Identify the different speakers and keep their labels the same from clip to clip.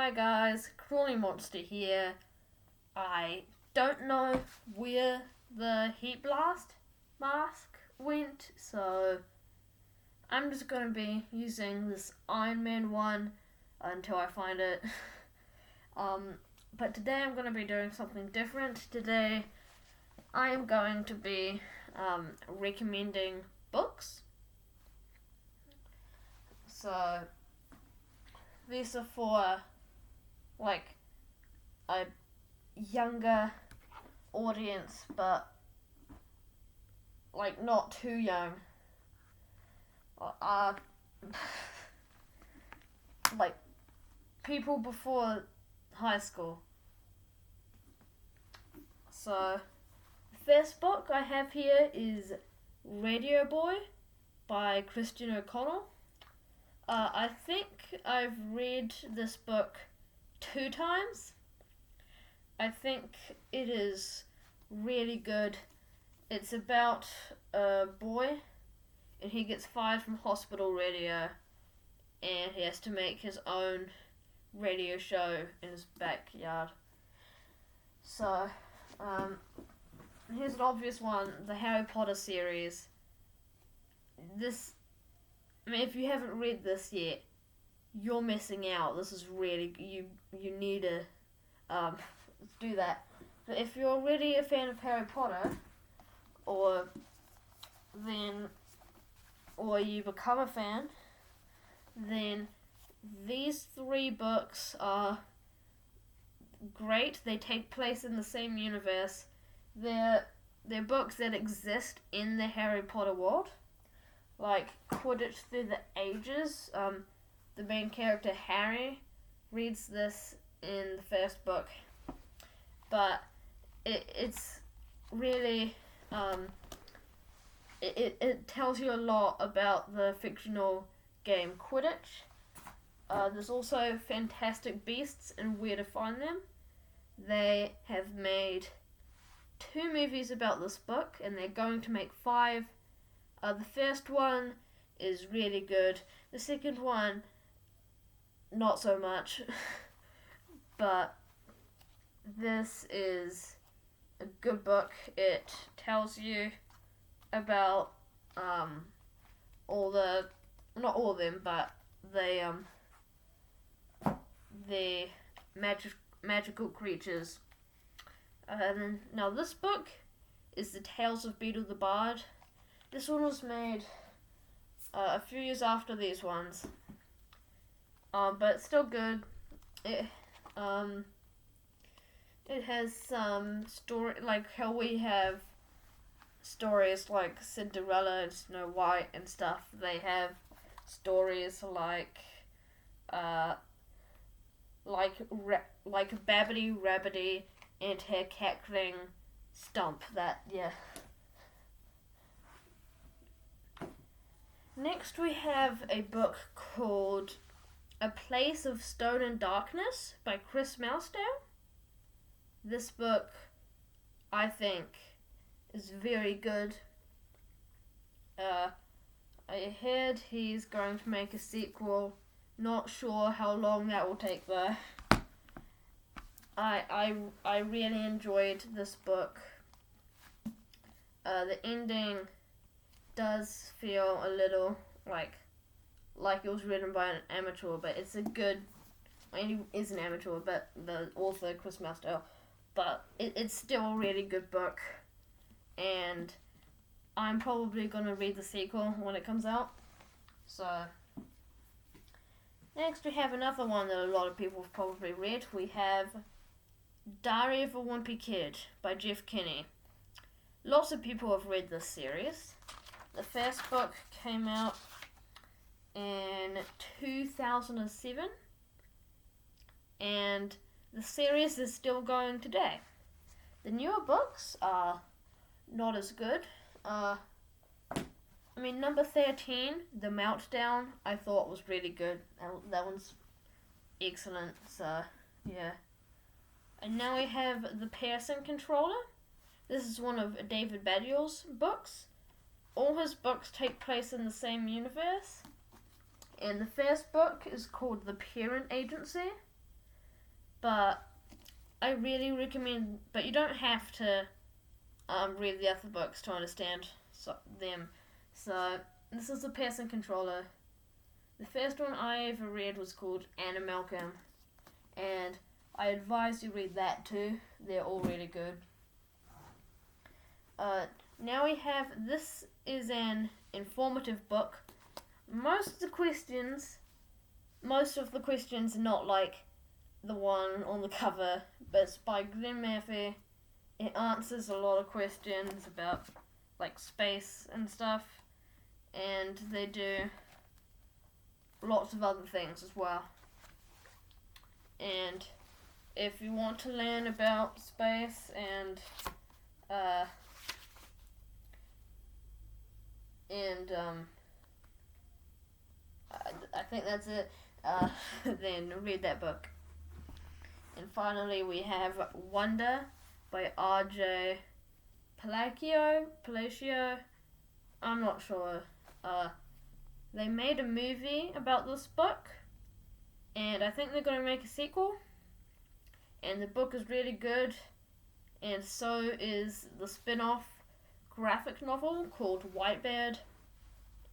Speaker 1: Hi guys, Crawly Monster here. I don't know where the heat blast mask went, so I'm just going to be using this Iron Man one until I find it. But today I'm going to be doing something different. Today I am going to be recommending books. So these are for like a younger audience, but like not too young. Like people before high school. So the first book I have here is Radio Boy by Christian O'Connell. I think I've read this book 2 times. I think it is really good. It's about a boy and he gets fired from hospital radio and he has to make his own radio show in his backyard. So, here's an obvious one, the Harry Potter series. If you haven't read this yet, you're missing out. This is really, you need to do that. But if you're already a fan of Harry Potter, or you become a fan, then these 3 books are great. They take place in the same universe. They're books that exist in the Harry Potter world. Like Quidditch Through the Ages. The main character Harry reads this in the first book, but it's really it tells you a lot about the fictional game Quidditch. There's also Fantastic Beasts and Where to Find Them. They have made 2 movies about this book, and they're going to make 5. The first one is really good. The second one, not so much. But this is a good book. It tells you about not all of them, but the magical creatures. Now this book is The Tales of Beetle the Bard. This one was made a few years after these ones, but it's still good. It has some story, like how we have stories like Cinderella and Snow White and stuff. They have stories like Babbity Rabbity and her cackling stump. Next we have a book called A Place of Stone and Darkness by Chris Mousdale. This book, I think, is very good. I heard he's going to make a sequel. Not sure how long that will take though. I really enjoyed this book. The ending does feel a little like it was written by an amateur, but it's a good. He is an amateur, but the author Chris Mousdale. But it's still a really good book, and I'm probably gonna read the sequel when it comes out. So next we have another one that a lot of people have probably read. We have Diary of a Wimpy Kid by Jeff Kinney. Lots of people have read this series. The first book came out in 2007, and the series is still going today. The newer books are not as good. Number 13, The Meltdown, I thought was really good. That one's excellent, so yeah. And now we have The Pearson Controller. This is one of David Baddiel's books. All his books take place in the same universe. And the first book is called The Parent Agency. but I really recommend, but you don't have to read the other books to understand them. So this is the Pearson controller. The first one I ever read was called Anna Malcolm, and I advise you read that too. They're all really good. Now we have, this is an informative book. Most of the questions are not like the one on the cover, but it's by Glenn Murphy. It answers a lot of questions about like space and stuff, and they do lots of other things as well. And if you want to learn about space and I think that's it. Then read that book. And finally, we have Wonder by R.J. Palacio. I'm not sure. They made a movie about this book, and I think they're going to make a sequel. And the book is really good, and so is the spin-off graphic novel called Whitebird.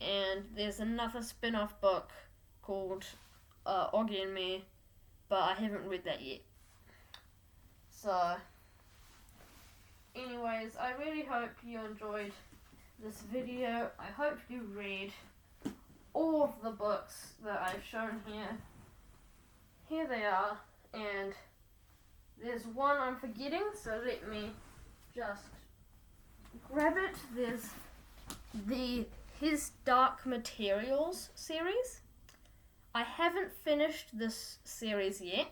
Speaker 1: And there's another spin-off book called Oggy and Me, but I haven't read that yet. So, anyways, I really hope you enjoyed this video. I hope you read all of the books that I've shown here. Here they are, and there's one I'm forgetting, so let me just grab it. There's the His Dark Materials series. I haven't finished this series yet,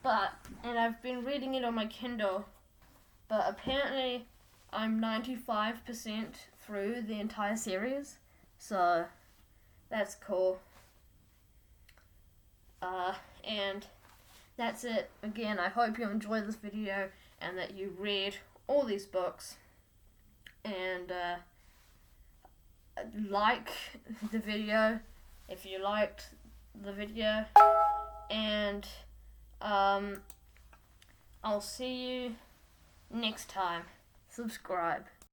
Speaker 1: and I've been reading it on my Kindle, but apparently I'm 95% through the entire series, so that's cool. And that's it. Again, I hope you enjoyed this video and that you read all these books, and like the video if you liked the video, and I'll see you next time. Subscribe.